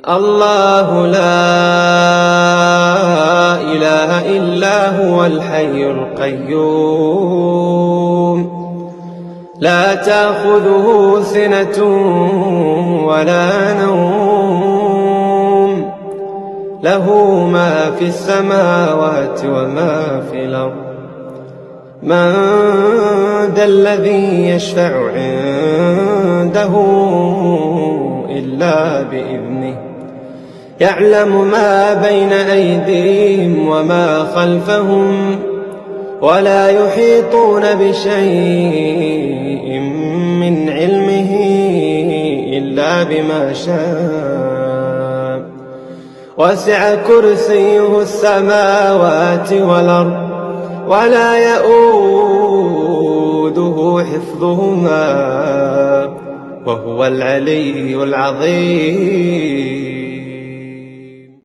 الله لا إله إلا هو الحي القيوم لا تأخذه سنة ولا نوم له ما في السماوات وما في الأرض من ذا الذي يشفع عنده إلا بإذنه يعلم ما بين أيديهم وما خلفهم ولا يحيطون بشيء من علمه إلا بما شاء وسع كرسيه السماوات والأرض ولا يؤوده حفظهما وهو العلي العظيم.